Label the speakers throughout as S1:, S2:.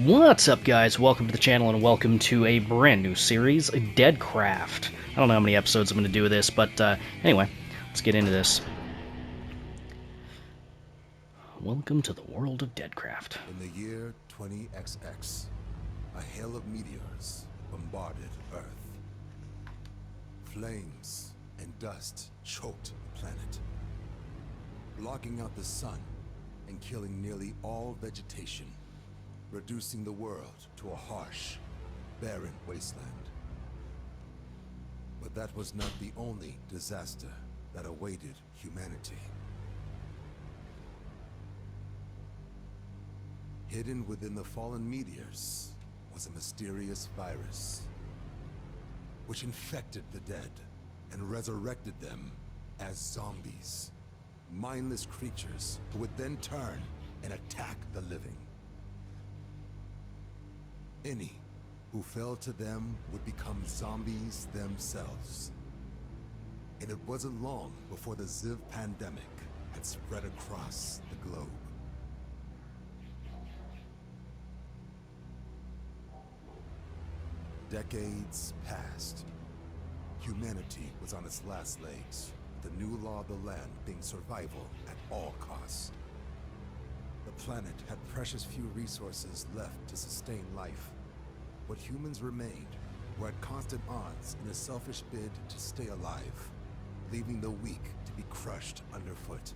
S1: What's up, guys? Welcome to the channel and welcome to a brand new series, Deadcraft. I don't know how many episodes I'm going to do with this, but anyway, let's get into this. Welcome to the world of Deadcraft.
S2: In the year 20XX, a hail of meteors bombarded Earth. Flames and dust choked the planet, blocking out the sun and killing nearly all vegetation, reducing the world to a harsh, barren wasteland. But that was not the only disaster that awaited humanity. Hidden within the fallen meteors was a mysterious virus, which infected the dead and resurrected them as zombies, mindless creatures who would then turn and attack the living. Any who fell to them would become zombies themselves. And it wasn't long before the Ziv pandemic had spread across the globe. Decades passed. Humanity was on its last legs, the new law of the land being survival at all costs. The planet had precious few resources left to sustain life. What humans remained were at constant odds in a selfish bid to stay alive, leaving the weak to be crushed underfoot.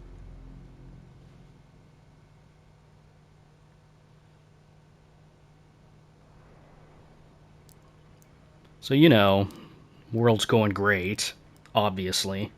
S1: So, you know, world's going great, obviously.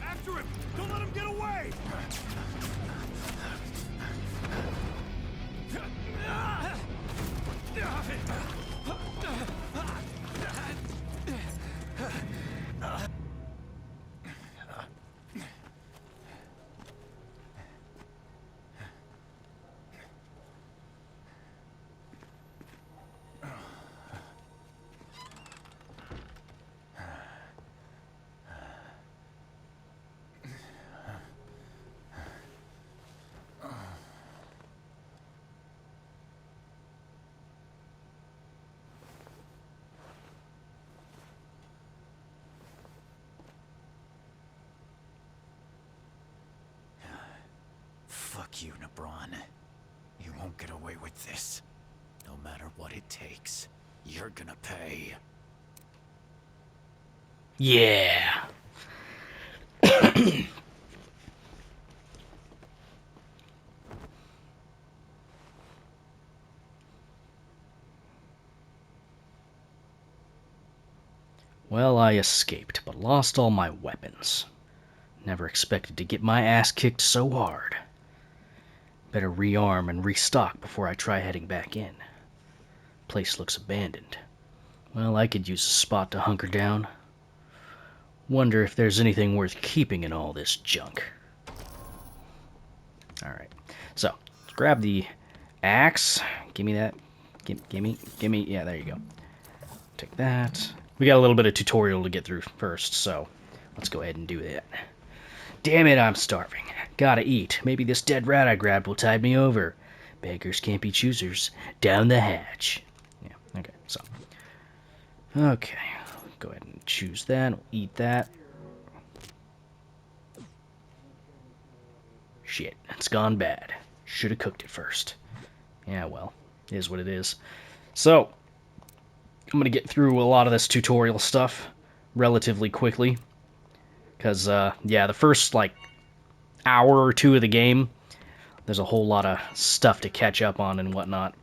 S3: After him! Don't let him get away!
S4: Fuck you, Nebron. You won't get away with this. No matter what it takes, you're gonna pay.
S1: Yeah. Well, I escaped, but lost all my weapons. Never expected to get my ass kicked so hard. Better rearm and restock before I try heading back in. Place looks abandoned. Well, I could use a spot to hunker down. Wonder if there's anything worth keeping in all this junk. Alright, so, let's grab the axe. Give me that. Gimme. Yeah, there you go. Take that. We got a little bit of tutorial to get through first, so let's go ahead and do that. Damn it, I'm starving. Gotta eat. Maybe this dead rat I grabbed will tide me over. Beggars can't be choosers. Down the hatch. Yeah, okay, so. Okay, go ahead and choose that. We'll eat that. Shit, it's gone bad. Should have cooked it first. Yeah, well, it is what it is. So, I'm going to get through a lot of this tutorial stuff relatively quickly. Because, yeah, the first, like, hour or two of the game, there's a whole lot of stuff to catch up on and whatnot.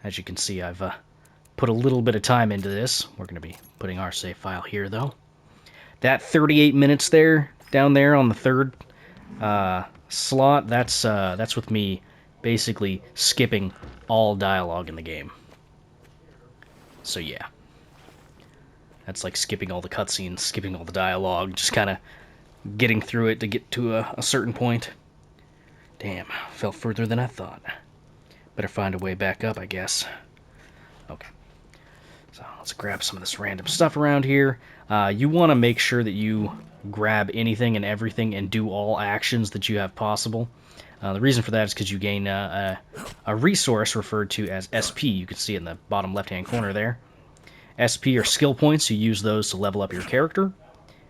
S1: As you can see, I've put a little bit of time into this. We're going to be putting our save file here, though. That 38 minutes there, down there on the third slot, that's with me basically skipping all dialogue in the game. So yeah. That's like skipping all the cutscenes, skipping all the dialogue, just kind of getting through it to get to a certain point. Damn, fell further than I thought. Better find a way back up, I guess. Okay. So let's grab some of this random stuff around here. You want to make sure that you grab anything and everything and do all actions that you have possible. The reason for that is because you gain a resource referred to as SP. You can see it in the bottom left-hand corner there. SP are skill points. You use those to level up your character,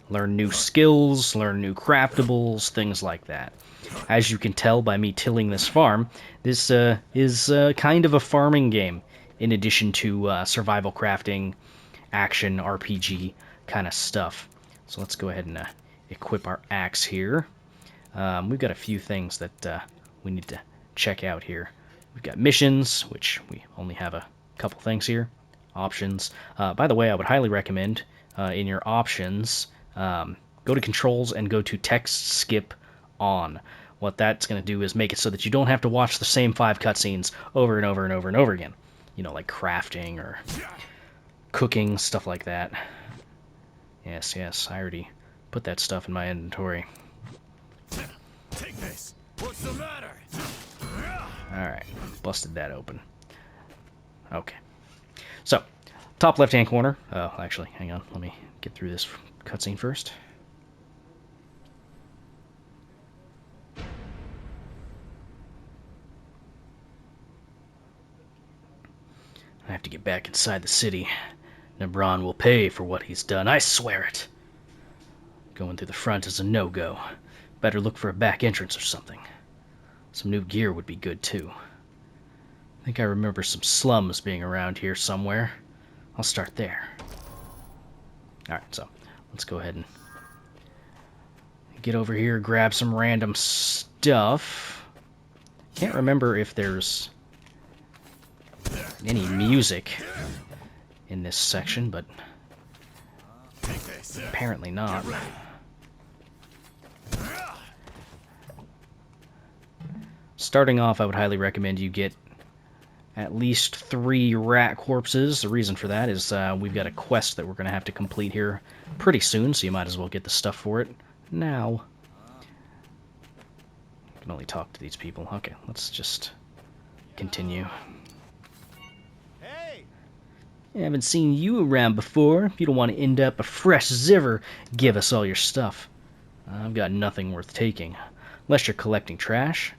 S1: learn new skills, learn new craftables, things like that. As you can tell by me tilling this farm, this is kind of a farming game, in addition to survival crafting, action, RPG kind of stuff. So let's go ahead and equip our axe here. We've got a few things that we need to check out here. We've got missions, which we only have a couple things here. Options. By the way, I would highly recommend in your options, go to controls and go to text skip on. What that's going to do is make it so that you don't have to watch the same 5 cutscenes over and over and over and over again. You know, like crafting or cooking, stuff like that. Yes, I already put that stuff in my inventory.
S3: Take this. What's the matter?
S1: Alright, busted that open. Okay. So, top left-hand corner. Oh, actually, hang on. Let me get through this cutscene first. I have to get back inside the city. Nebron will pay for what he's done, I swear it. Going through the front is a no-go. Better look for a back entrance or something. Some new gear would be good, too. I think I remember some slums being around here somewhere. I'll start there. Alright, so let's go ahead and get over here, grab some random stuff. Can't remember if there's any music in this section, but apparently not. Starting off, I would highly recommend you get at least 3 rat corpses. The reason for that is we've got a quest that we're going to have to complete here pretty soon, so you might as well get the stuff for it now. I can only talk to these people. Okay, let's just continue. I haven't seen you around before. If you don't want to end up a fresh ziver, give us all your stuff. I've got nothing worth taking. Unless you're collecting trash.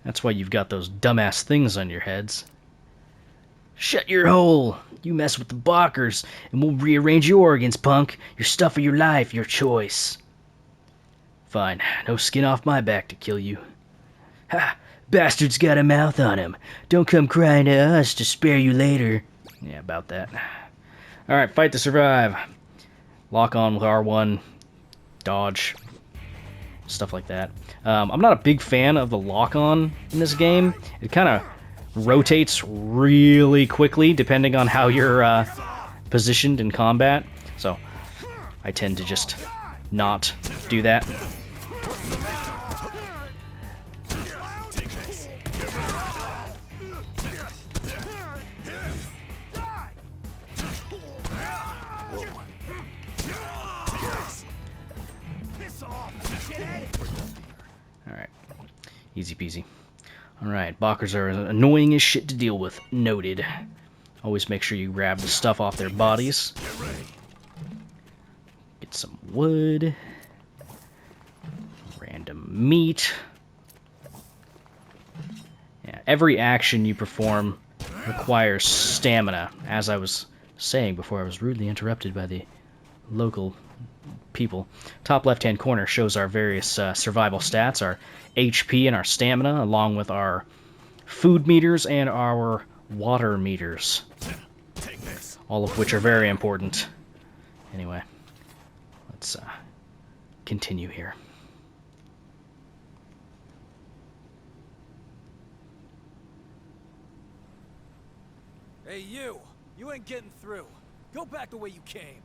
S1: That's why you've got those dumbass things on your heads. Shut your hole! You mess with the Balkers, and we'll rearrange your organs, punk. Your stuff or your life, your choice. Fine, no skin off my back to kill you. Ha! Bastard's got a mouth on him. Don't come crying to us to spare you later. Yeah, about that. Alright, fight to survive. Lock on with R1. Dodge. Stuff like that. I'm not a big fan of the lock-on in this game. It kind of rotates really quickly depending on how you're positioned in combat. So, I tend to just not do that. Alright. Easy peasy. Alright, Balkers are annoying as shit to deal with. Noted. Always make sure you grab the stuff off their bodies. Get some wood. Random meat. Yeah, every action you perform requires stamina, as I was saying before I was rudely interrupted by the local people. Top left-hand corner shows our various survival stats, our HP and our stamina, along with our food meters and our water meters.
S3: Take this.
S1: All of which are very important. Anyway, let's continue here.
S3: Hey, you! You ain't getting through. Go back the way you came.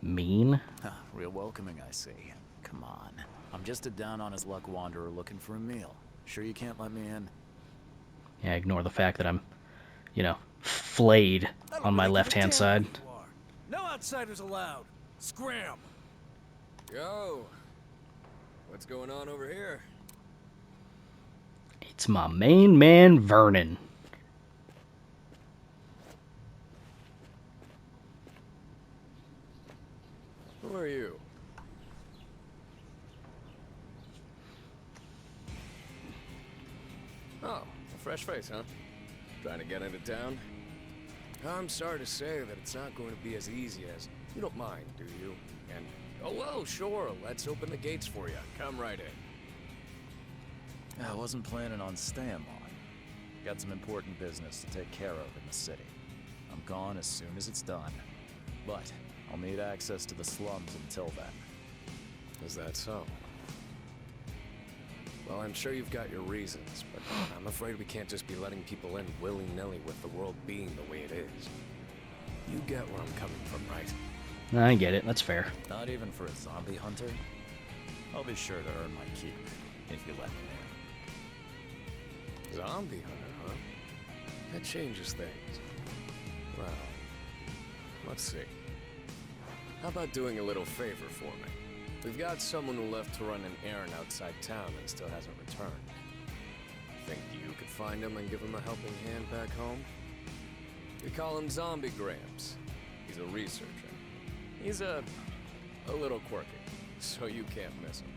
S1: Mean?
S4: Real welcoming, I see. Come on. I'm just a down-on-his-luck wanderer looking for a meal. Sure you can't let me in?
S1: Yeah, ignore the fact that I'm, flayed
S3: I don't
S1: on my
S3: really give a
S1: left-hand
S3: damn
S1: side.
S3: who you are. No outsiders allowed. Scram!
S5: Yo, what's going on over here?
S1: It's my main man, Vernon.
S5: Who are you? Oh, a fresh face, huh? Trying to get into town? I'm sorry to say that it's not going to be as easy as... You don't mind, do you? And, oh well, sure, let's open the gates for you. Come right in.
S4: I wasn't planning on staying long. Got some important business to take care of in the city. I'm gone as soon as it's done. But I'll need access to the slums until then.
S5: Is that so? Well, I'm sure you've got your reasons, but I'm afraid we can't just be letting people in willy-nilly with the world being the way it is. You get where I'm coming from, right?
S1: I get it, that's fair.
S4: Not even for a zombie hunter? I'll be sure to earn my keep, if you let me in.
S5: Zombie hunter, huh? That changes things. Well, let's see. How about doing a little favor for me? We've got someone who left to run an errand outside town and still hasn't returned. Think you could find him and give him a helping hand back home? We call him Zombie Gramps. He's a researcher. He's a little quirky, so you can't miss him.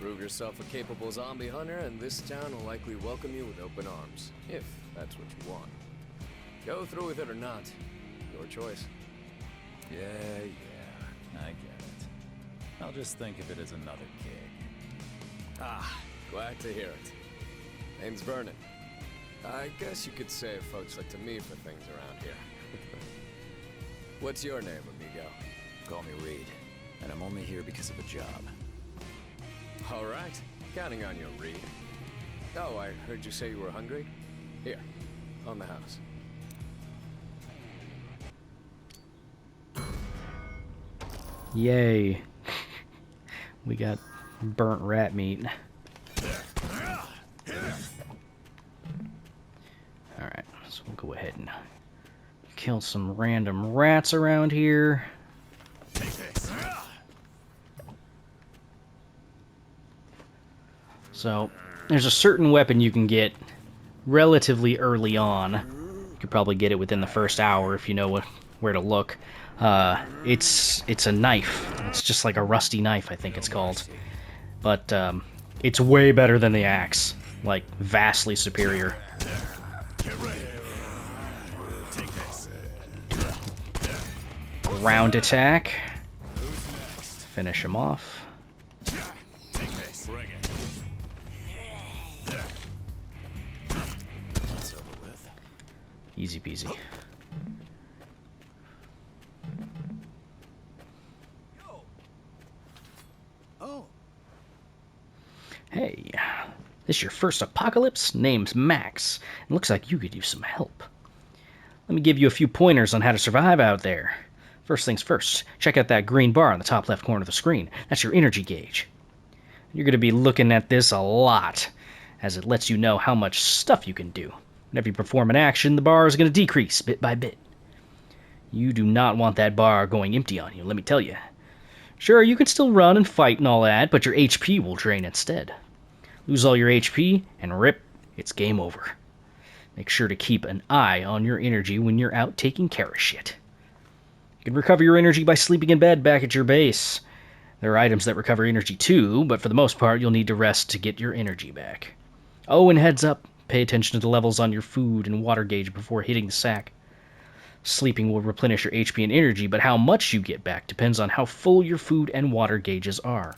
S5: Prove yourself a capable zombie hunter, and this town will likely welcome you with open arms, if that's what you want. Go through with it or not, your choice.
S4: Yeah, I get it. I'll just think of it as another gig.
S5: Ah, glad to hear it. Name's Vernon. I guess you could say folks like to me for things around here. What's your name, amigo?
S4: Call me Reid, and I'm only here because of a job.
S5: All right, counting on you, Reid. Oh, I heard you say you were hungry? Here, on the house.
S1: Yay. We got burnt rat meat. Alright, so we'll go ahead and kill some random rats around here.
S3: Take this.
S1: So, there's a certain weapon you can get relatively early on. You could probably get it within the first hour if you know where to look. It's a knife. It's just like a rusty knife, I think it's called. But it's way better than the axe. Like, vastly superior.
S3: Get ready. Take this.
S1: Round attack.
S3: Who's next?
S1: Finish him off.
S3: Take this. Bring it.
S4: That's over with.
S1: Easy peasy.
S3: Oh.
S1: Hey, this your first apocalypse? Name's Max. It looks like you could use some help. Let me give you a few pointers on how to survive out there. First things first, check out that green bar on the top left corner of the screen. That's your energy gauge. You're going to be looking at this a lot, as it lets you know how much stuff you can do. Whenever you perform an action, the bar is going to decrease bit by bit. You do not want that bar going empty on you, let me tell you. Sure, you can still run and fight and all that, but your HP will drain instead. Lose all your HP, and rip, it's game over. Make sure to keep an eye on your energy when you're out taking care of shit. You can recover your energy by sleeping in bed back at your base. There are items that recover energy too, but for the most part, you'll need to rest to get your energy back. Oh, and heads up, pay attention to the levels on your food and water gauge before hitting the sack. Sleeping will replenish your HP and energy, but how much you get back depends on how full your food and water gauges are.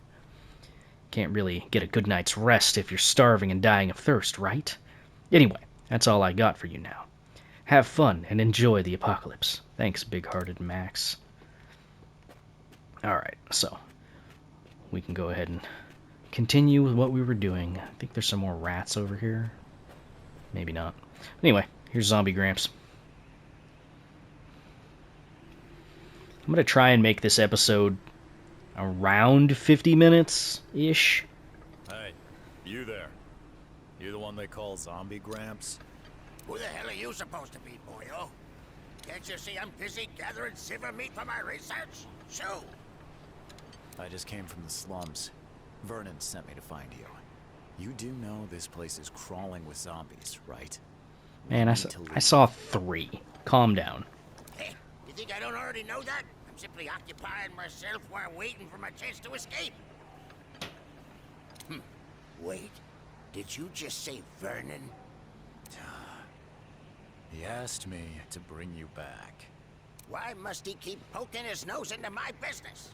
S1: Can't really get a good night's rest if you're starving and dying of thirst, right? Anyway, that's all I got for you now. Have fun and enjoy the apocalypse. Thanks, big-hearted Max. Alright, so we can go ahead and continue with what we were doing. I think there's some more rats over here. Maybe not. Anyway, here's Zombie Gramps. I'm going to try and make this episode around 50 minutes-ish.
S4: Hey, you there. You the one they call Zombie Gramps?
S6: Who the hell are you supposed to be, boyo? Can't you see I'm busy gathering silver meat for my research? Shoo!
S4: I just came from the slums. Vernon sent me to find you. You do know this place is crawling with zombies, right?
S1: Man, I saw 3. Calm down.
S6: Hey, you think I don't already know that? I'm simply occupying myself while waiting for my chance to escape. Wait, did you just say Vernon?
S4: He asked me to bring you back.
S6: Why must he keep poking his nose into my business?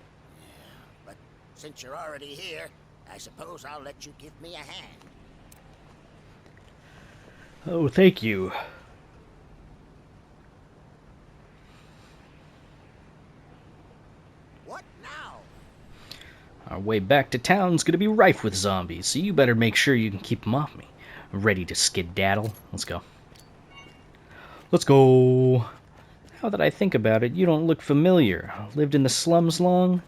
S6: But since you're already here, I suppose I'll let you give me a hand.
S1: Oh, thank you.
S6: What now?
S1: Our way back to town's gonna be rife with zombies, so you better make sure you can keep them off me. I'm ready to skedaddle. Let's go. Let's go. Now that I think about it, you don't look familiar. Lived in the slums long?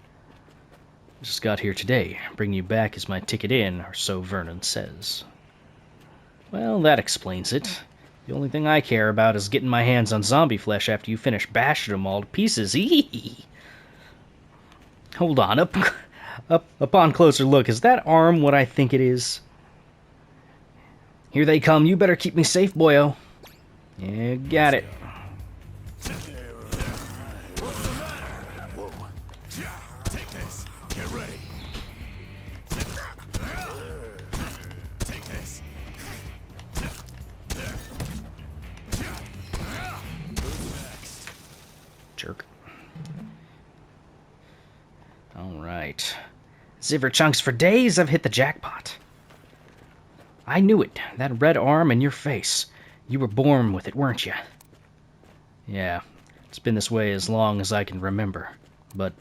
S1: Just got here today. Bring you back is my ticket in, or so Vernon says. Well, that explains it. The only thing I care about is getting my hands on zombie flesh after you finish bashing them all to pieces. Hold on. Upon closer look, is that arm what I think it is? Here they come. You better keep me safe, boyo. Yeah, got it.
S2: Take this. Get ready. Take this.
S1: Jerk. Alright. Ziver chunks for days, I've hit the jackpot. I knew it. That red arm and your face. You were born with it, weren't you? Yeah, it's been this way as long as I can remember. But,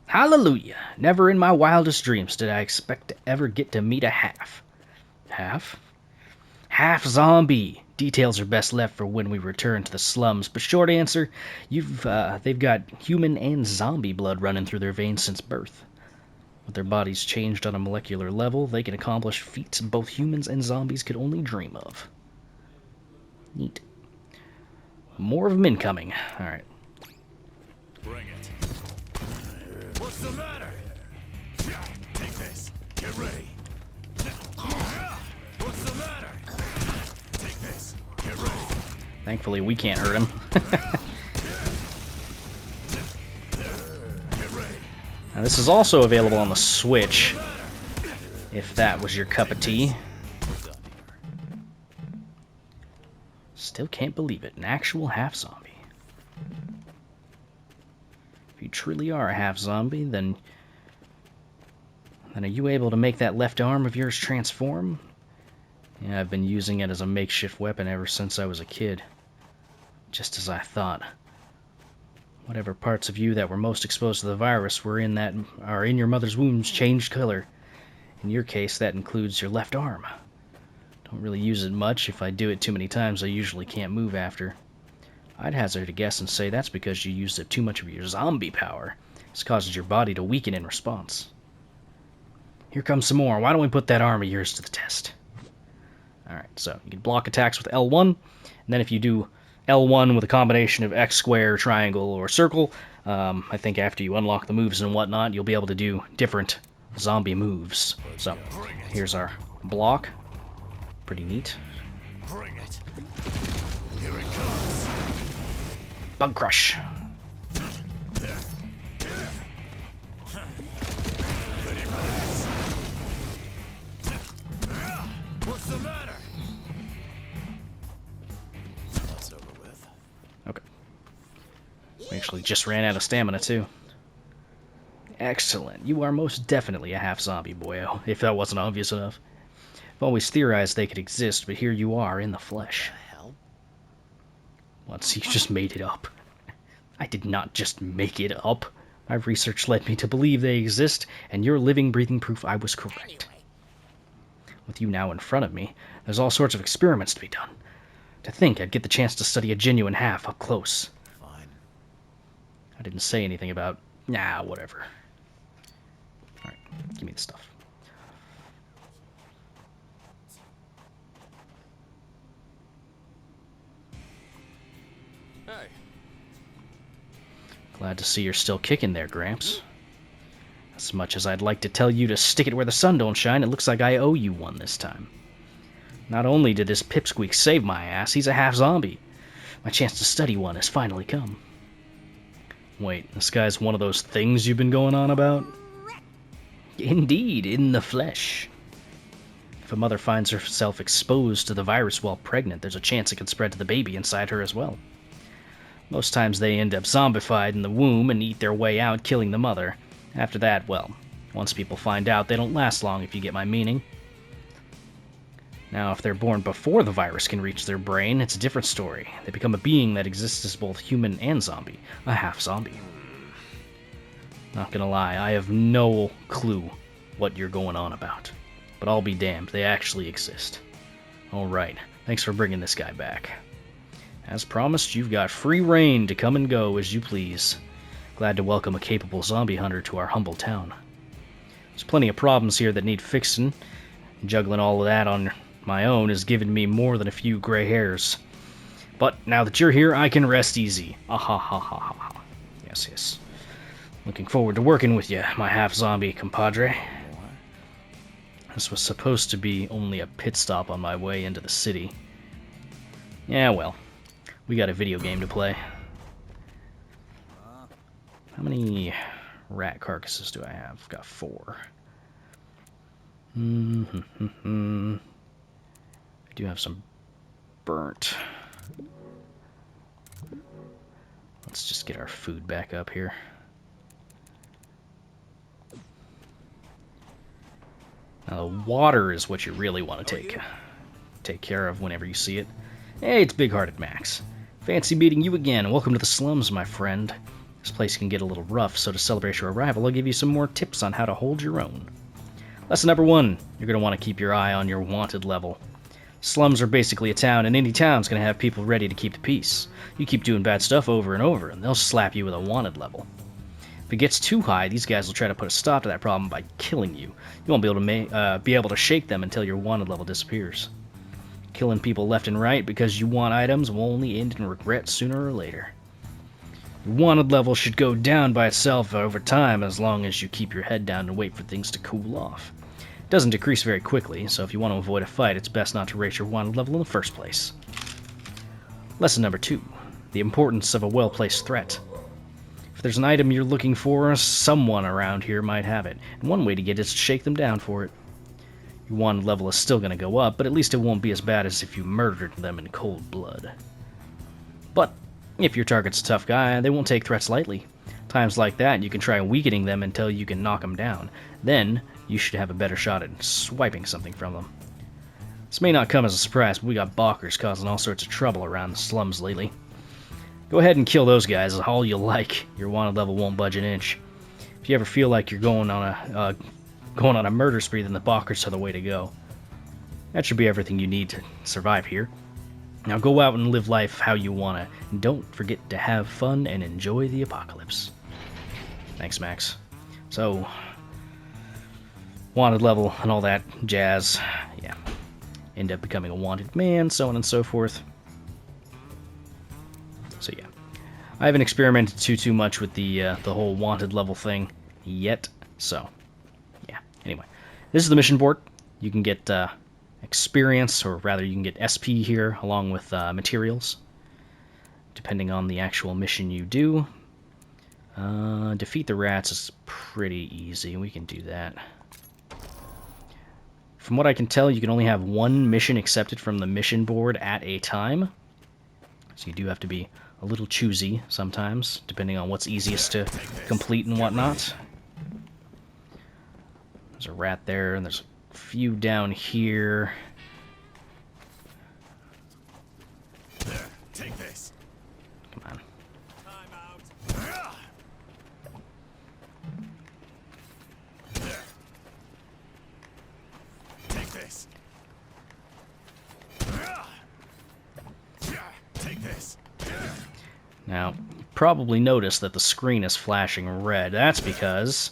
S1: hallelujah! Never in my wildest dreams did I expect to ever get to meet a half. Half? Half zombie! Details are best left for when we return to the slums, but short answer, they've got human and zombie blood running through their veins since birth. With their bodies changed on a molecular level, they can accomplish feats both humans and zombies could only dream of. Neat. More of them incoming. Alright.
S2: Bring it. What's the matter? Take this. Get ready. What's the matter? Take this. Get ready.
S1: Thankfully, we can't hurt him.
S2: Get ready.
S1: Now, this is also available on the Switch, if that was your cup of tea. Still can't believe it. An actual half-zombie. If you truly are a half-zombie, then are you able to make that left arm of yours transform? Yeah, I've been using it as a makeshift weapon ever since I was a kid. Just as I thought. Whatever parts of you that were most exposed to the virus are in your mother's wombs changed color. In your case, that includes your left arm. Don't really use it much. If I do it too many times, I usually can't move after. I'd hazard a guess and say that's because you used up too much of your zombie power. This causes your body to weaken in response. Here comes some more. Why don't we put that arm of yours to the test? Alright, so you can block attacks with L1, and then if you do L1 with a combination of X, square, triangle, or circle, I think after you unlock the moves and whatnot, you'll be able to do different zombie moves. So, here's our block. Pretty neat.
S2: Bring it. Here it comes.
S1: Bug crush.
S2: What's the matter?
S4: That's over with.
S1: Okay. actually just ran out of stamina, too. Excellent. You are most definitely a half-zombie, boyo, if that wasn't obvious enough. I've always theorized they could exist, but here you are in the flesh.
S5: Hell?
S1: Once you just made it up. I did not just make it up. My research led me to believe they exist, and you're living, breathing proof I was correct.
S6: Anyway,
S1: With you now in front of me, there's all sorts of experiments to be done. To think I'd get the chance to study a genuine half up close.
S5: Fine.
S1: I didn't say anything about, nah, whatever. Alright, give me the stuff.
S5: Hey.
S1: Glad to see you're still kicking there, Gramps. As much as I'd like to tell you to stick it where the sun don't shine, it looks like I owe you one this time. Not only did this pipsqueak save my ass, he's a half-zombie. My chance to study one has finally come. Wait, this guy's one of those things you've been going on about? Indeed, in the flesh. If a mother finds herself exposed to the virus while pregnant, there's a chance it can spread to the baby inside her as well. Most times they end up zombified in the womb and eat their way out, killing the mother. After that, well, once people find out, they don't last long, if you get my meaning. Now, if they're born before the virus can reach their brain, it's a different story. They become a being that exists as both human and zombie. A half-zombie. Not gonna lie, I have no clue what you're going on about. But I'll be damned, they actually exist. Alright, thanks for bringing this guy back. As promised, you've got free reign to come and go as you please. Glad to welcome a capable zombie hunter to our humble town. There's plenty of problems here that need fixing. Juggling all of that on my own has given me more than a few gray hairs. But now that you're here, I can rest easy. Ah ha ha ha ha ha. Yes, yes. Looking forward to working with you, my half-zombie compadre. This was supposed to be only a pit stop on my way into the city. Yeah, well. We got a video game to play. How many rat carcasses do I have? I've got 4. I do have some burnt. Let's just get our food back up here. Now, the water is what you really want to take care of whenever you see it. Hey, it's Big-Hearted Max. Fancy meeting you again. Welcome to the slums, my friend. This place can get a little rough, so to celebrate your arrival, I'll give you some more tips on how to hold your own. Lesson number 1, you're going to want to keep your eye on your wanted level. Slums are basically a town, and any town's going to have people ready to keep the peace. You keep doing bad stuff over and over, and they'll slap you with a wanted level. If it gets too high, these guys will try to put a stop to that problem by killing you. You won't be able to shake them until your wanted level disappears. Killing people left and right because you want items will only end in regret sooner or later. Your wanted level should go down by itself over time as long as you keep your head down and wait for things to cool off. It doesn't decrease very quickly, so if you want to avoid a fight, it's best not to raise your wanted level in the first place. Lesson number 2, the importance of a well-placed threat. If there's an item you're looking for, someone around here might have it, and one way to get it is to shake them down for it. Your wanted level is still going to go up, but at least it won't be as bad as if you murdered them in cold blood. But if your target's a tough guy, they won't take threats lightly. Times like that, you can try weakening them until you can knock them down. Then, you should have a better shot at swiping something from them. This may not come as a surprise, but we got balkers causing all sorts of trouble around the slums lately. Go ahead and kill those guys all you like. Your wanted level won't budge an inch. If you ever feel like you're going on a murder spree, then the balkers are the way to go. That should be everything you need to survive here. Now go out and live life how you wanna, and don't forget to have fun and enjoy the apocalypse. Thanks, Max. So, wanted level and all that jazz, yeah. End up becoming a wanted man, so on and so forth. So yeah, I haven't experimented too much with the whole wanted level thing yet, so yeah. Anyway, this is the mission board. You can get experience, or rather you can get SP here, along with materials, depending on the actual mission you do. Defeat the rats is pretty easy. We can do that. From what I can tell, you can only have one mission accepted from the mission board at a time. So you do have to be a little choosy sometimes, depending on what's easiest to complete and whatnot. There's a rat there, and there's a few down here.
S2: There, take this.
S1: Come on.
S2: Time out. There. Take this. Take this.
S1: Now, you probably noticed that the screen is flashing red. That's because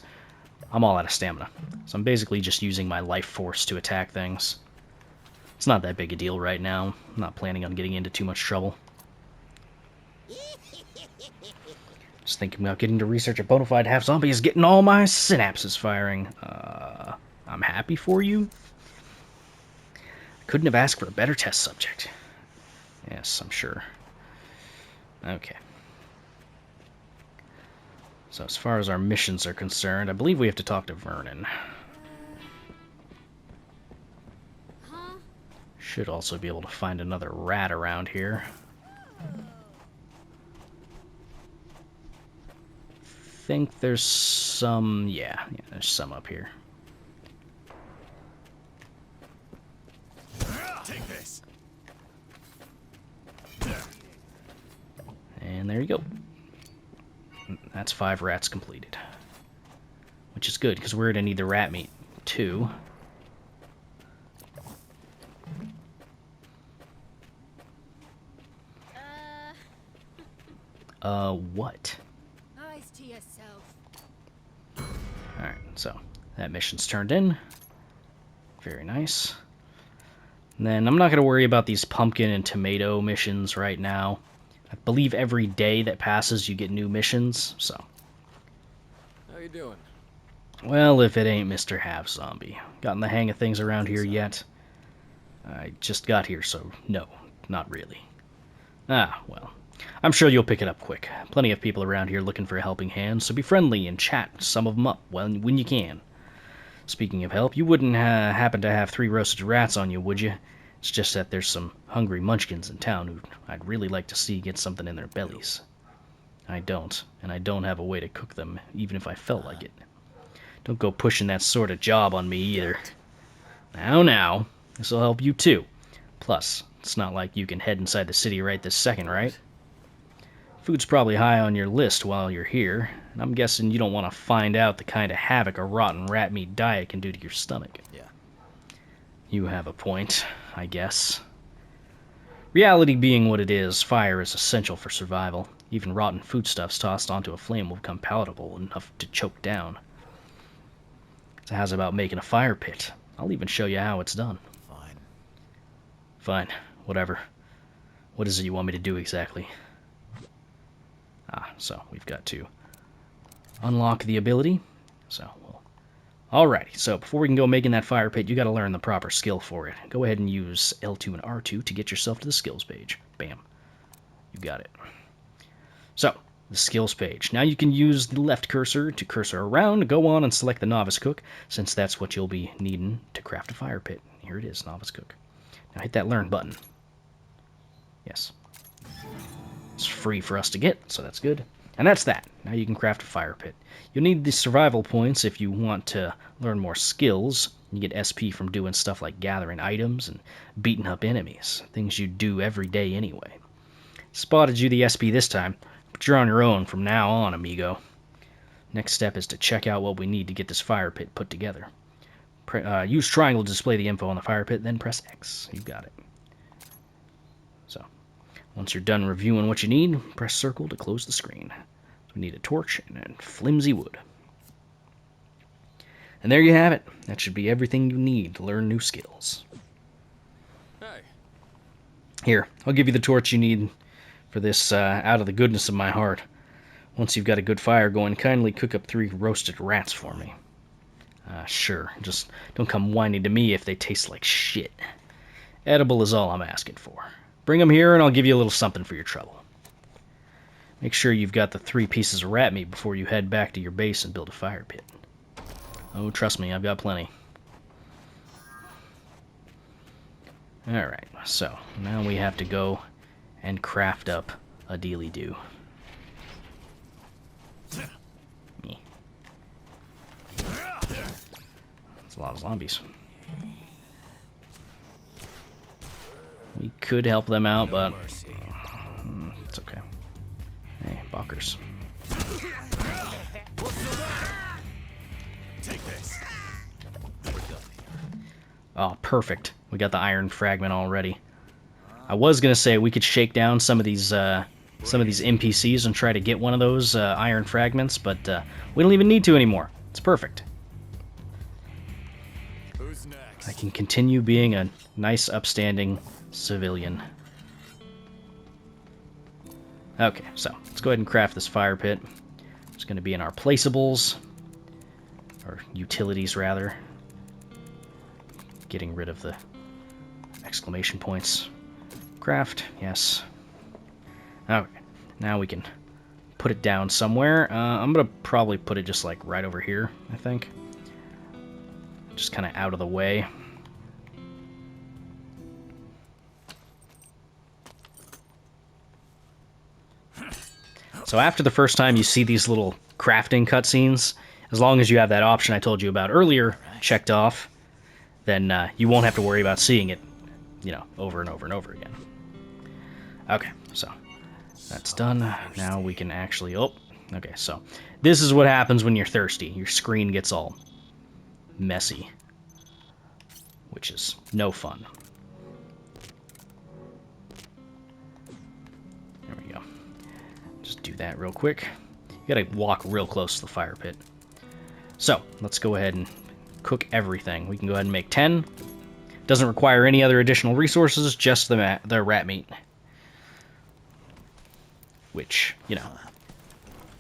S1: I'm all out of stamina. So I'm basically just using my life force to attack things. It's not that big a deal right now. I'm not planning on getting into too much trouble. Just thinking about getting to research a bona fide half-zombie is getting all my synapses firing. I'm happy for you. Couldn't have asked for a better test subject. Yes, I'm sure. Okay. So as far as our missions are concerned, I believe we have to talk to Vernon. Should also be able to find another rat around here. Think there's some... yeah, there's some up here.
S2: Take this.
S1: And there you go. That's 5 rats completed. Which is good, because we're going to need the rat meat, too. What?
S7: Eyes to yourself.
S1: Alright, so that mission's turned in. Very nice. And then I'm not going to worry about these pumpkin and tomato missions right now. I believe every day that passes you get new missions, so...
S5: How you doing?
S1: well, if it ain't Mr. Half Zombie. Gotten the hang of things around here yet? I just got here, so no, not really. Ah, well. I'm sure you'll pick it up quick. Plenty of people around here looking for a helping hand, so be friendly and chat some of them up when you can. Speaking of help, you wouldn't happen to have 3 roasted rats on you, would you? It's just that there's some hungry munchkins in town who I'd really like to see get something in their bellies. I don't, and I don't have a way to cook them, even if I felt like it. Don't go pushing that sort of job on me either. Now, this'll help you too. Plus, it's not like you can head inside the city right this second, right? Food's probably high on your list while you're here, and I'm guessing you don't want to find out the kind of havoc a rotten rat meat diet can do to your stomach.
S4: Yeah.
S1: You have a point, I guess. Reality being what it is, fire is essential for survival. Even rotten foodstuffs tossed onto a flame will become palatable enough to choke down. So how's about making a fire pit? I'll even show you how it's done.
S4: Fine.
S1: Fine, whatever. What is it you want me to do exactly? Ah, so we've got to unlock the ability. So, well, alrighty, so before we can go making that fire pit, you gotta learn the proper skill for it. Go ahead and use L2 and R2 to get yourself to the skills page. Bam. You got it. So, the skills page. Now you can use the left cursor to cursor around, go on and select the novice cook, since that's what you'll be needing to craft a fire pit. Here it is, novice cook. Now hit that learn button. Yes. It's free for us to get, so that's good. And that's that. Now you can craft a fire pit. You'll need the survival points if you want to learn more skills. You get SP from doing stuff like gathering items and beating up enemies. Things you do every day anyway. Spotted you the SP this time, but you're on your own from now on, amigo. Next step is to check out what we need to get this fire pit put together. Use triangle to display the info on the fire pit, then press X. You got it. So, once you're done reviewing what you need, press circle to close the screen. So we need a torch and flimsy wood. And there you have it. That should be everything you need to learn new skills.
S5: Hey.
S1: Here, I'll give you the torch you need for this out of the goodness of my heart. Once you've got a good fire going, kindly cook up 3 roasted rats for me. Sure, just don't come whining to me if they taste like shit. Edible is all I'm asking for. Bring them here and I'll give you a little something for your trouble. Make sure you've got the 3 pieces of rat meat before you head back to your base and build a fire pit. Oh, trust me, I've got plenty. Alright, so now we have to go and craft up a dealy-do. Me. That's a lot of zombies. We could help them out, but it's okay. Hey, Balkers.
S3: Take this.
S1: Oh, perfect. We got the iron fragment already. I was gonna say we could shake down some of these NPCs and try to get one of those iron fragments, but we don't even need to anymore. It's perfect.
S3: Who's next?
S1: I can continue being a nice, upstanding civilian. Okay, so let's go ahead and craft this fire pit. It's going to be in our placeables, or utilities rather. Getting rid of the exclamation points. Craft, yes. Okay, now we can put it down somewhere. I'm going to probably put it just like right over here, I think. Just kind of out of the way. So after the first time you see these little crafting cutscenes, as long as you have that option I told you about earlier checked off, then you won't have to worry about seeing it, you know, over and over and over again. Okay, so that's done. Now we can actually... Oh, okay, so this is what happens when you're thirsty. Your screen gets all messy, which is no fun. There we go. Just do that real quick. You gotta walk real close to the fire pit. So, let's go ahead and cook everything. We can go ahead and make 10. Doesn't require any other additional resources, just the rat meat. Which, you know,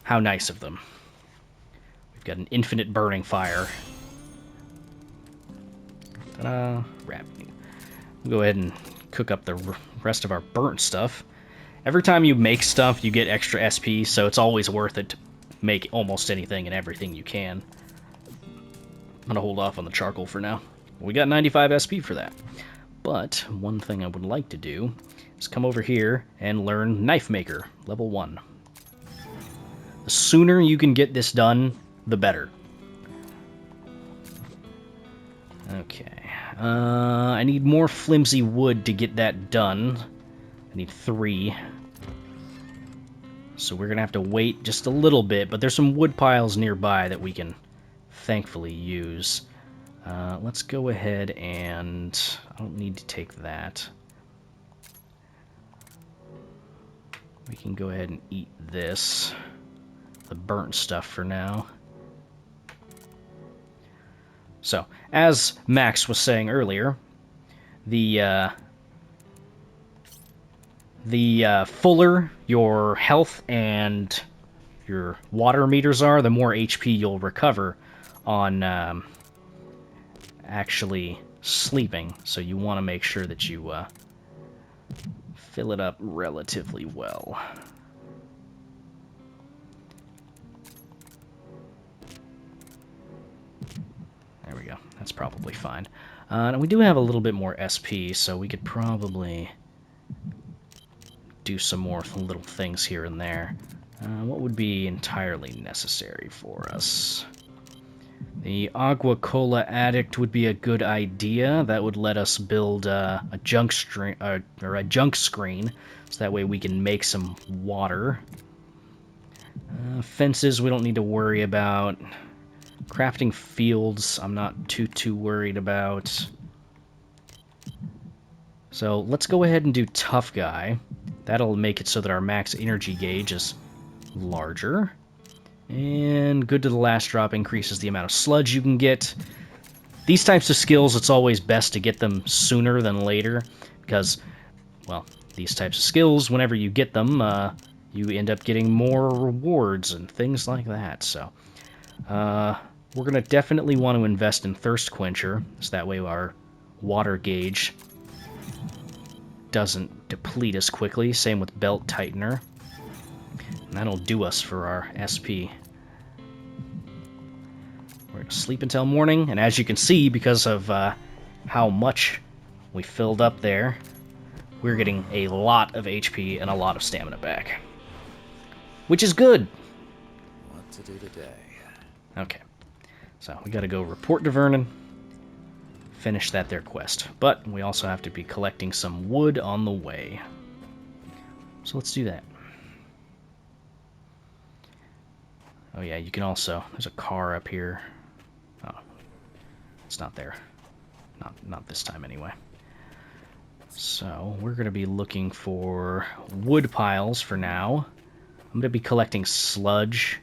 S1: how nice of them. We've got an infinite burning fire. Ta-da! Rat meat. We'll go ahead and cook up the rest of our burnt stuff. Every time you make stuff, you get extra SP, so it's always worth it to make almost anything and everything you can. I'm gonna hold off on the charcoal for now. We got 95 SP for that. But one thing I would like to do is come over here and learn Knife Maker, level 1. The sooner you can get this done, the better. Okay. I need more flimsy wood to get that done. I need 3. So we're going to have to wait just a little bit, but there's some wood piles nearby that we can thankfully use. Let's go ahead and... I don't need to take that. We can go ahead and eat this. The burnt stuff for now. So, as Max was saying earlier, the fuller your health and your water meters are, the more HP you'll recover on actually sleeping. So you want to make sure that you fill it up relatively well. There we go. That's probably fine. And we do have a little bit more SP, so we could probably do some more little things here and there. What would be entirely necessary for us? The Agua Cola Addict would be a good idea. That would let us build a junk screen, so that way we can make some water. Fences we don't need to worry about. Crafting fields I'm not too worried about. So let's go ahead and do Tough Guy. That'll make it so that our max energy gauge is larger. And Good to the Last Drop increases the amount of sludge you can get. These types of skills, it's always best to get them sooner than later, because, well, these types of skills, whenever you get them, you end up getting more rewards and things like that. So, we're going to definitely want to invest in Thirst Quencher, so that way our water gauge doesn't deplete as quickly. Same with Belt Tightener. And that'll do us for our SP. We're going to sleep until morning, and as you can see, because of how much we filled up there, we're getting a lot of HP and a lot of stamina back. Which is good!
S4: What to do today?
S1: Okay. So, we gotta go report to Vernon. Finish that there quest. But we also have to be collecting some wood on the way. So let's do that. Oh yeah, you can also... There's a car up here. Oh. It's not there. Not this time anyway. So, we're going to be looking for wood piles for now. I'm going to be collecting sludge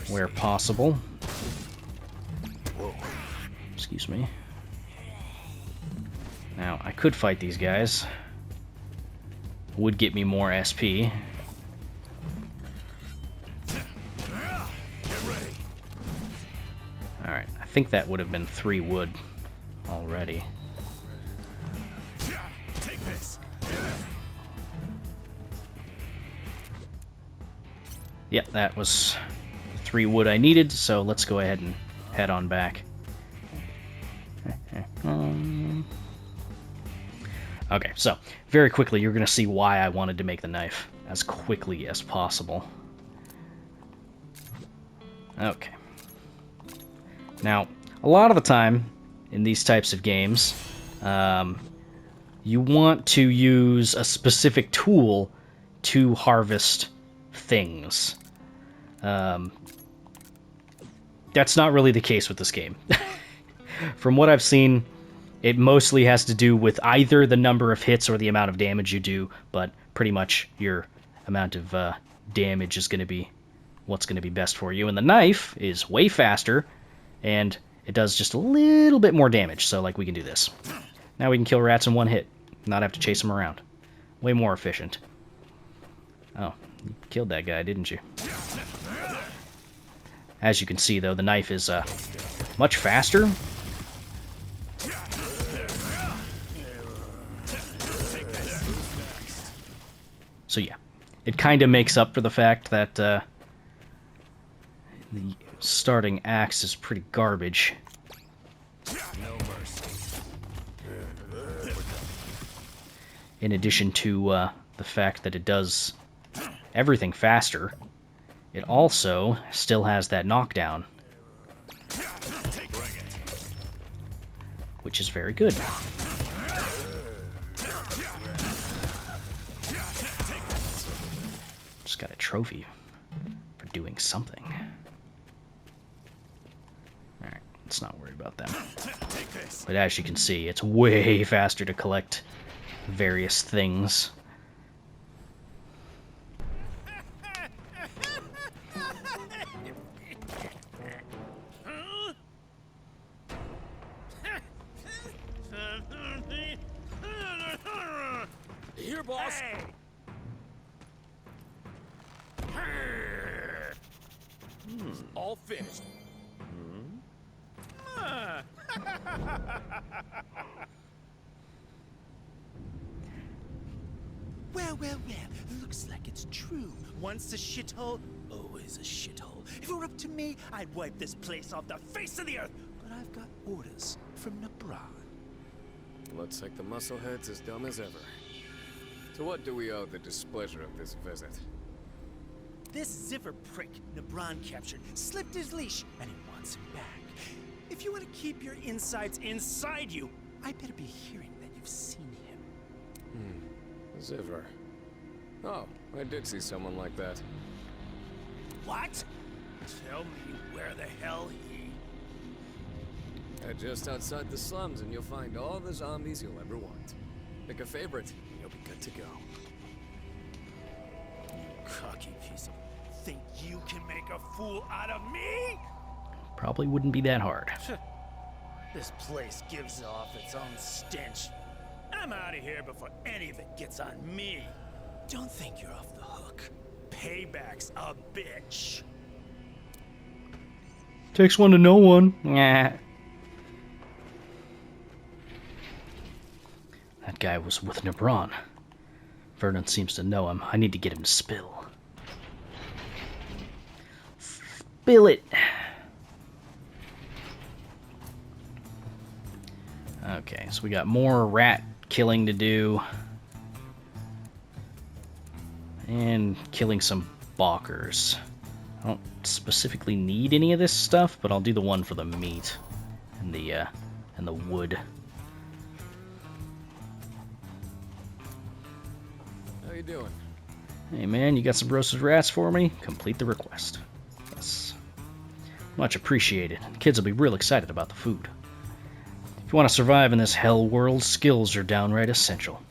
S1: where possible. Whoa. Excuse me. Now, I could fight these guys. Would get me more SP. Alright, I think that would have been 3 wood already. Yep, that was 3 wood I needed, so let's go ahead and head on back. Okay, so, very quickly, you're going to see why I wanted to make the knife as quickly as possible. Okay. Now, a lot of the time, in these types of games, you want to use a specific tool to harvest things. That's not really the case with this game. From what I've seen, it mostly has to do with either the number of hits or the amount of damage you do, but pretty much your amount of damage is going to be what's going to be best for you. And the knife is way faster, and it does just a little bit more damage, so like we can do this. Now we can kill rats in 1 hit, not have to chase them around. Way more efficient. Oh, you killed that guy, didn't you? As you can see, though, the knife is much faster. So yeah, it kind of makes up for the fact that the starting axe is pretty garbage. In addition to the fact that it does everything faster, it also still has that knockdown, which is very good. Just got a trophy for doing something. Alright, let's not worry about them. But as you can see, it's way faster to collect various things.
S5: Here, boss. All finished.
S8: Well, looks like it's true. Once a shithole, always a shithole. If it were up to me, I'd wipe this place off the face of the earth. But I've got orders from Nebron.
S5: Looks like the musclehead's as dumb as ever. To what do we owe the displeasure of this visit?
S8: This Ziffer prick Nebron captured slipped his leash, and he wants him back. If you want to keep your insides inside you, I better be hearing that you've seen him.
S5: Ziffer. Oh, I did see someone like that.
S8: What? Tell me where the hell he...
S5: Head just outside the slums and you'll find all the zombies you'll ever want. Pick a favorite, and you'll be good to go.
S8: You cocky piece of... Think you can make a fool out of me?
S1: Probably wouldn't be that hard.
S8: This place gives off its own stench. I'm out of here before any of it gets on me. Don't think you're off the hook. Payback's a bitch.
S1: Takes one to know one. Nah. That guy was with Nebron. Vernon seems to know him. I need to get him to spill. Spill it! Okay, so we got more rat killing to do. And killing some balkers. I don't specifically need any of this stuff, but I'll do the one for the meat and the wood.
S5: How you doing?
S1: Hey man, you got some roasted rats for me? Complete the request. Yes. Much appreciated. The kids will be real excited about the food. If you want to survive in this hell world, skills are downright essential.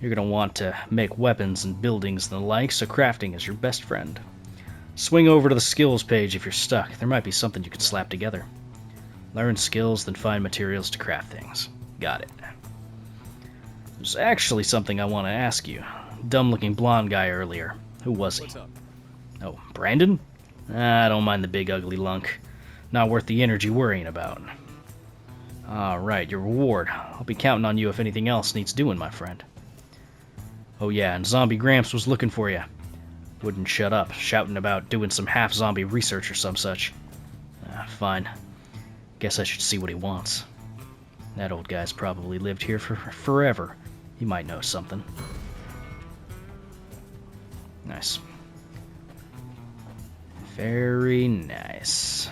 S1: You're going to want to make weapons and buildings and the like, so crafting is your best friend. Swing over to the skills page if you're stuck. There might be something you can slap together. Learn skills, then find materials to craft things. Got it. There's actually something I want to ask you. Dumb-looking blonde guy earlier. Who was he?
S5: What's up?
S1: Oh, Brandon? I don't mind the big ugly lunk. Not worth the energy worrying about. Alright, your reward. I'll be counting on you if anything else needs doing, my friend. Oh yeah, and Zombie Gramps was looking for you. Wouldn't shut up, shouting about doing some half-zombie research or some such. Fine. Guess I should see what he wants. That old guy's probably lived here for forever. He might know something. Nice. Very nice.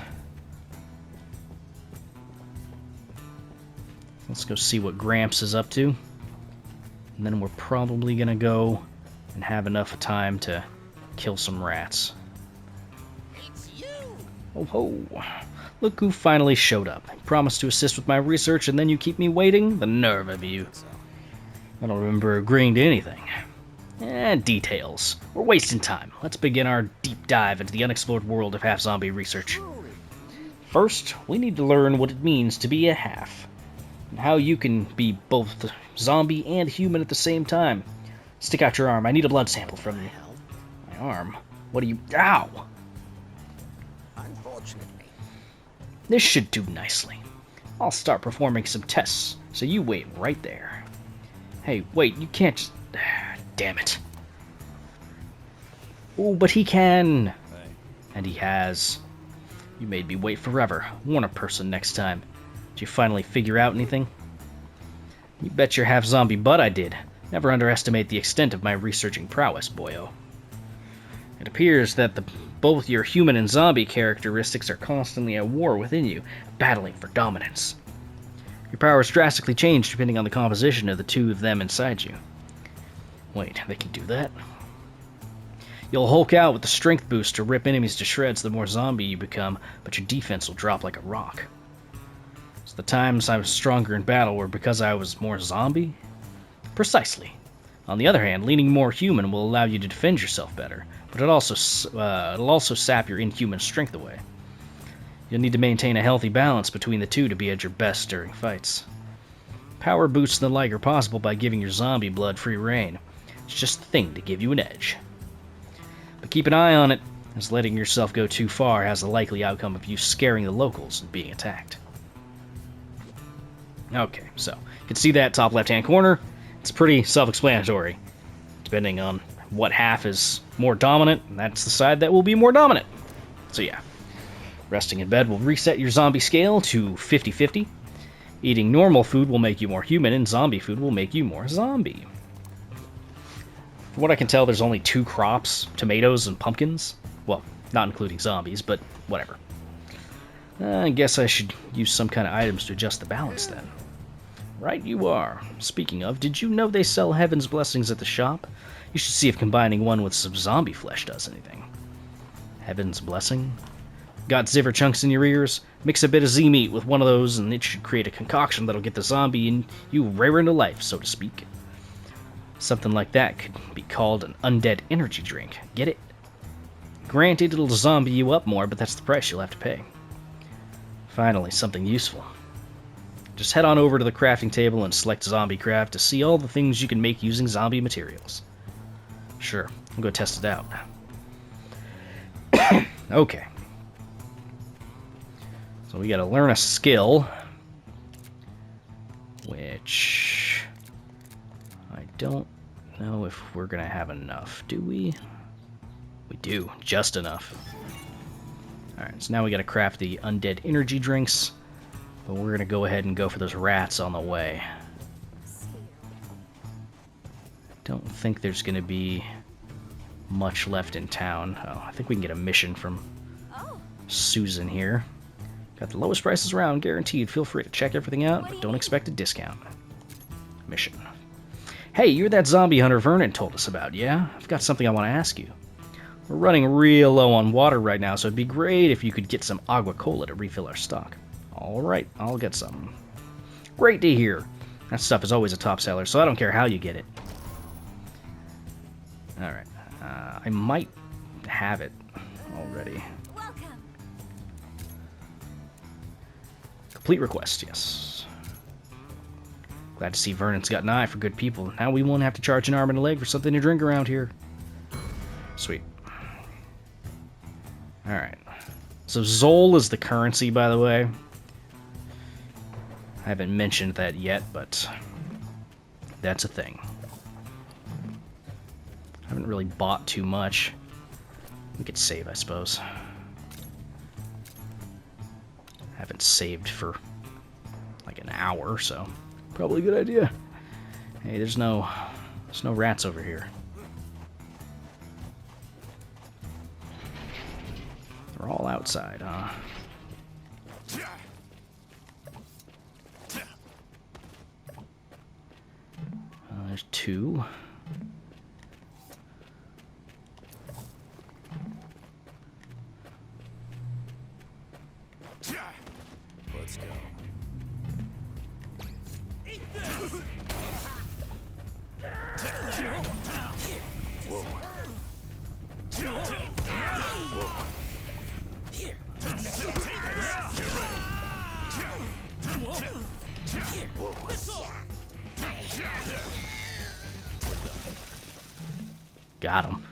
S1: Let's go see what Gramps is up to. And then we're probably gonna go and have enough time to kill some rats.
S6: It's you!
S1: Oh ho! Look who finally showed up. I promised to assist with my research and then you keep me waiting? The nerve of you. I don't remember agreeing to anything. Details. We're wasting time. Let's begin our deep dive into the unexplored world of half-zombie research. First, we need to learn what it means to be a half. And how you can be both zombie and human at the same time. Stick out your arm. I need a blood sample from you. My arm? What are you... Ow!
S6: Unfortunately.
S1: This should do nicely. I'll start performing some tests, so you wait right there. Hey, wait, you can't just... Damn it. Oh, but he can!
S4: Hey.
S1: And he has. You made me wait forever. Warn a person next time. Did you finally figure out anything? You bet your half-zombie butt I did. Never underestimate the extent of my researching prowess, boyo. It appears that both your human and zombie characteristics are constantly at war within you, battling for dominance. Your powers drastically change depending on the composition of the two of them inside you. Wait, they can do that? You'll Hulk out with the strength boost to rip enemies to shreds the more zombie you become, but your defense will drop like a rock. So the times I was stronger in battle were because I was more zombie? Precisely. On the other hand, leaning more human will allow you to defend yourself better, but it'll also sap your inhuman strength away. You'll need to maintain a healthy balance between the two to be at your best during fights. Power boosts and the like are possible by giving your zombie blood free reign. It's just the thing to give you an edge. But keep an eye on it, as letting yourself go too far has the likely outcome of you scaring the locals and being attacked. Okay, so you can see that top left-hand corner. It's pretty self-explanatory. Depending on what half is more dominant, that's the side that will be more dominant. So yeah, resting in bed will reset your zombie scale to 50-50. Eating normal food will make you more human, and zombie food will make you more zombie. From what I can tell, there's only 2 crops, tomatoes and pumpkins. Well, not including zombies, but whatever. I guess I should use some kind of items to adjust the balance then. Right you are. Speaking of, did you know they sell Heaven's Blessings at the shop? You should see if combining one with some zombie flesh does anything. Heaven's Blessing? Got ziver chunks in your ears? Mix a bit of Z-meat with one of those and it should create a concoction that'll get the zombie in you rarer to life, so to speak. Something like that could be called an undead energy drink. Get it? Granted, it'll zombie you up more, but that's the price you'll have to pay. Finally, something useful. Just head on over to the crafting table and select Zombie Craft to see all the things you can make using zombie materials. Sure, I'll go test it out. Okay. So we gotta learn a skill, which I don't know if we're gonna have enough. Do we? We do, just enough. Alright, so now we gotta craft the undead energy drinks, but we're gonna go ahead and go for those rats on the way. don't think there's going to be much left in town. Oh, I think we can get a mission from Susan here. Got the lowest prices around, guaranteed. Feel free to check everything out, but don't expect a discount. Mission. Hey, you're that zombie hunter Vernon told us about, yeah? I've got something I want to ask you. We're running real low on water right now, so it'd be great if you could get some agua cola to refill our stock. Alright, I'll get some. Great to hear. That stuff is always a top seller, so I don't care how you get it. Alright, I might have it already.
S7: Welcome.
S1: Complete request, yes. Glad to see Vernon's got an eye for good people. Now we won't have to charge an arm and a leg for something to drink around here. Sweet. Alright. So Zol is the currency, by the way. I haven't mentioned that yet, but that's a thing. I haven't really bought too much. We could save, I suppose. Haven't saved for like an hour, so probably a good idea. Hey, there's no rats over here. They're all outside, huh? There's two.
S5: Let's go. Whoa.
S1: Got him.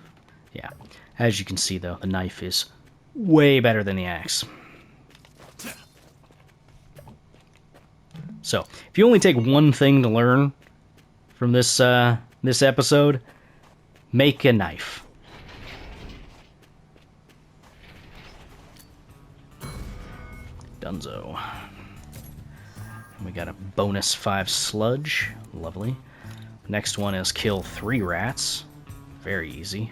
S1: Yeah. As you can see, though, the knife is way better than the axe. So, if you only take one thing to learn from this this episode, make a knife. Dunzo. We got a bonus 5 sludge. Lovely. Next one is kill 3 rats. Very easy.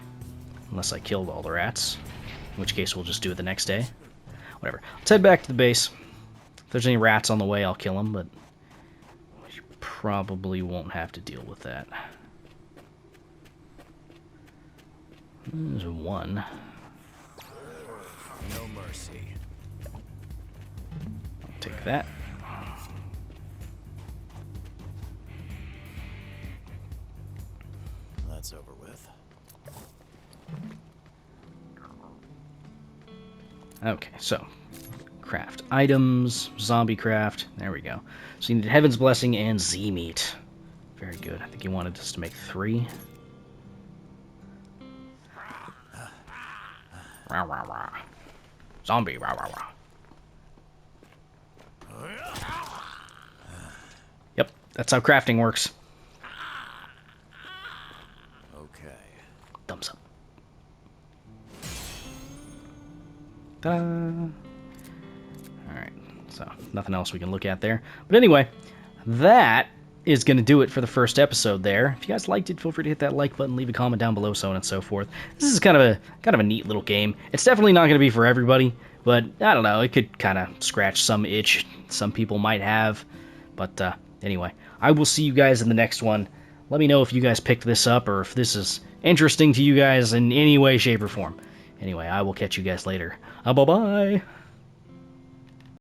S1: Unless I killed all the rats. In which case we'll just do it the next day. Whatever. Let's head back to the base. If there's any rats on the way, I'll kill them, but we probably won't have to deal with that. There's one.
S5: No mercy.
S1: I'll take that.
S4: That's over with.
S1: Okay, so craft items, zombie craft. There we go. So you need Heaven's Blessing and Z meat. Very good. I think he wanted us to make 3. Rah, rah, rah. Zombie, rah, rah, rah. Yep, that's how crafting works.
S4: Okay.
S1: Thumbs up. Ta-da! Alright, so nothing else we can look at there. But anyway, that is going to do it for the first episode there. If you guys liked it, feel free to hit that like button, leave a comment down below, so on and so forth. This is kind of a neat little game. It's definitely not going to be for everybody, but I don't know, it could kind of scratch some itch some people might have. But anyway, I will see you guys in the next one. Let me know if you guys picked this up or if this is interesting to you guys in any way, shape, or form. Anyway, I will catch you guys later. Bye-bye!